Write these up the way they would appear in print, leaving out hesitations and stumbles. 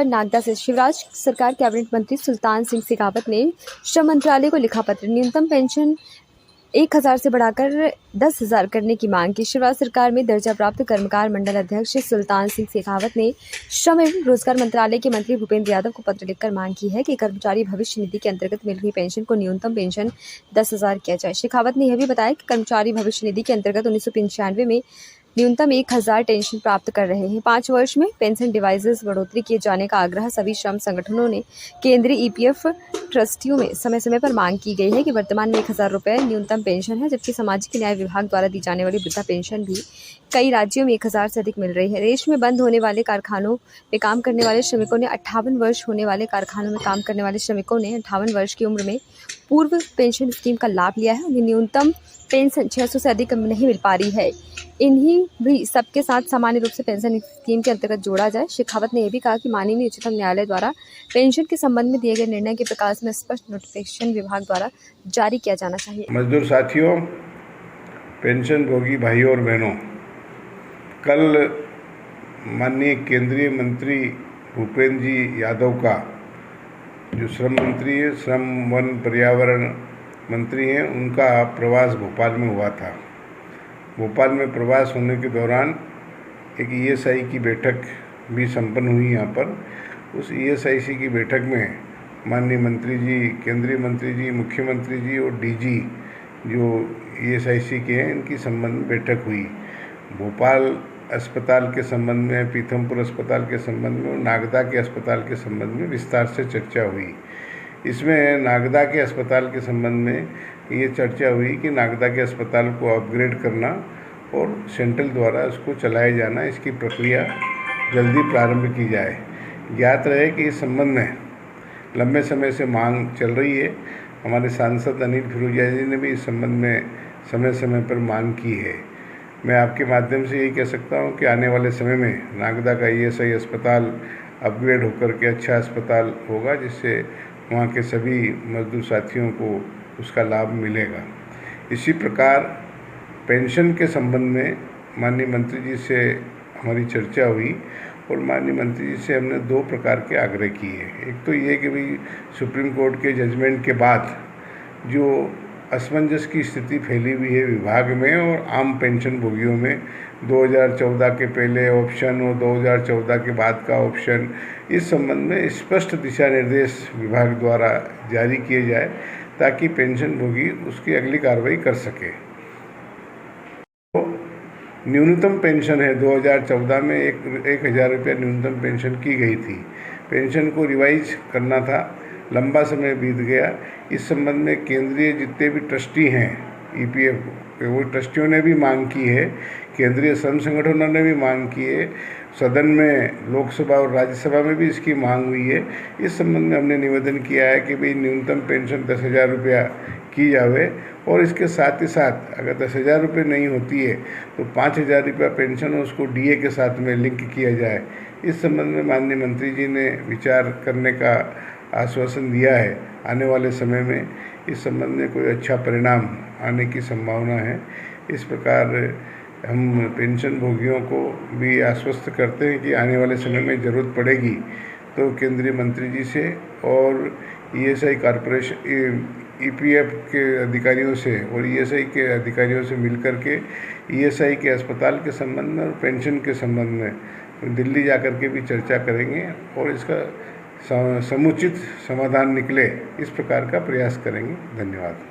नागदा से शिवराज सरकार कैबिनेट मंत्री सुल्तान सिंह शेखावत ने श्रम मंत्रालय को लिखा पत्र। न्यूनतम पेंशन 1000 से बढ़ाकर 10,000 करने की मांग की। शिवराज सरकार में दर्जा प्राप्त कर्मकार मंडल अध्यक्ष सुल्तान सिंह शेखावत ने श्रम एवं रोजगार मंत्रालय के मंत्री भूपेंद्र यादव को पत्र लिखकर मांग की है कि कर्मचारी भविष्य निधि के अंतर्गत मिल रही पेंशन को न्यूनतम पेंशन 10,000 किया जाए। शेखावत ने यह भी बताया कि कर्मचारी भविष्य निधि के अंतर्गत 1995 में न्यूनतम 1000 पेंशन प्राप्त कर रहे हैं। 5 वर्ष में पेंशन डिवाइसेस बढ़ोतरी किए जाने का आग्रह सभी श्रम संगठनों ने केंद्रीय ईपीएफ ट्रस्टियों में समय समय पर मांग की गई है कि वर्तमान में 1000 रुपये न्यूनतम पेंशन है, जबकि सामाजिक न्याय विभाग द्वारा दी जाने वाली वृद्धा पेंशन भी कई राज्यों में 1000 से अधिक मिल रही है। देश में बंद होने वाले कारखानों में काम करने वाले श्रमिकों ने 58 वर्ष होने वाले कारखानों में काम करने वाले श्रमिकों ने 58 वर्ष की उम्र में पूर्व पेंशन स्कीम का लाभ लिया है। उन्हें न्यूनतम पेंशन 600 से अधिक नहीं मिल पा रही है। इन्हीं भी सबके साथ सामान्य रूप से पेंशन स्कीम के अंतर्गत जोड़ा जाए। शेखावत ने यह भी कहा कि माननीय उच्चतम न्यायालय द्वारा पेंशन के संबंध में दिए गए निर्णय के प्रकार में स्पष्ट नोटिफिकेशन विभाग द्वारा जारी किया जाना चाहिए। मजदूर साथियों, पेंशन भोगी भाइयों और बहनों, कल माननीय केंद्रीय मंत्री भूपेंद्र जी यादव का, जो श्रम मंत्री है, श्रम वन पर्यावरण मंत्री हैं, उनका प्रवास भोपाल में हुआ था। भोपाल में प्रवास होने के दौरान एक ईएसआई की बैठक भी संपन्न हुई यहाँ पर। उस ईएसआईसी की बैठक में माननीय मंत्री जी, केंद्रीय मंत्री जी, मुख्यमंत्री जी और डीजी जो ईएसआईसी के हैं, इनकी संबंध में बैठक हुई। भोपाल अस्पताल के संबंध में, पीथमपुर अस्पताल के संबंध में और नागदा के अस्पताल के संबंध में विस्तार से चर्चा हुई। इसमें नागदा के अस्पताल के संबंध में ये चर्चा हुई कि नागदा के अस्पताल को अपग्रेड करना और सेंट्रल द्वारा उसको चलाया जाना, इसकी प्रक्रिया जल्दी प्रारंभ की जाए। ज्ञात रहे कि इस संबंध में लंबे समय से मांग चल रही है। हमारे सांसद अनिल फिरोजिया जी ने भी इस संबंध में समय समय पर मांग की है। मैं आपके माध्यम से यही कह सकता हूँ कि आने वाले समय में नागदा का ईएसआई अस्पताल अपग्रेड होकर के अच्छा अस्पताल होगा, जिससे वहाँ के सभी मजदूर साथियों को उसका लाभ मिलेगा। इसी प्रकार पेंशन के संबंध में माननीय मंत्री जी से हमारी चर्चा हुई और माननीय मंत्री जी से हमने 2 प्रकार के आग्रह किए। एक तो ये कि भाई सुप्रीम कोर्ट के जजमेंट के बाद जो असमंजस की स्थिति फैली हुई है विभाग में और आम पेंशन भोगियों में, 2014 के पहले ऑप्शन और 2014 के बाद का ऑप्शन, इस संबंध में स्पष्ट दिशा निर्देश विभाग द्वारा जारी किए जाए ताकि पेंशन भोगी उसकी अगली कार्रवाई कर सके। तो न्यूनतम पेंशन है, 2014 में 1000 रुपये न्यूनतम पेंशन की गई थी। पेंशन को रिवाइज करना था, लंबा समय बीत गया। इस संबंध में केंद्रीय जितने भी ट्रस्टी हैं ईपीएफ, वो ट्रस्टियों ने भी मांग की है, केंद्रीय श्रम संगठनों ने भी मांग की है, सदन में लोकसभा और राज्यसभा में भी इसकी मांग हुई है। इस संबंध में हमने निवेदन किया है कि भाई न्यूनतम पेंशन 10,000 रुपया की जावे और इसके साथ ही साथ अगर 10,000 रुपये नहीं होती है तो 5,000 रुपया पेंशन और उसको डीए के साथ में लिंक किया जाए। इस संबंध में माननीय मंत्री जी ने विचार करने का आश्वासन दिया है। आने वाले समय में इस संबंध में कोई अच्छा परिणाम आने की संभावना है। इस प्रकार हम पेंशन भोगियों को भी आश्वस्त करते हैं कि आने वाले समय में ज़रूरत पड़ेगी तो केंद्रीय मंत्री जी से और ईएसआई कॉरपोरेशन, ईपीएफ के अधिकारियों से और ईएसआई के अधिकारियों से मिलकर के ईएसआई के अस्पताल के संबंध में और पेंशन के संबंध में दिल्ली जाकर के भी चर्चा करेंगे और इसका समुचित समाधान निकले, इस प्रकार का प्रयास करेंगे। धन्यवाद।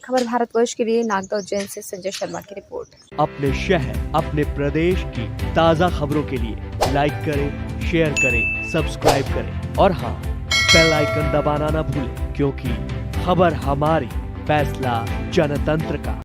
खबर भारतवर्ष के लिए नागदा उज्जैन से संजय शर्मा की रिपोर्ट। अपने शहर, अपने प्रदेश की ताज़ा खबरों के लिए लाइक करें, शेयर करें, सब्सक्राइब करें और हाँ, बेल आइकन दबाना ना भूलें, क्योंकि खबर हमारी, फैसला जनतंत्र का।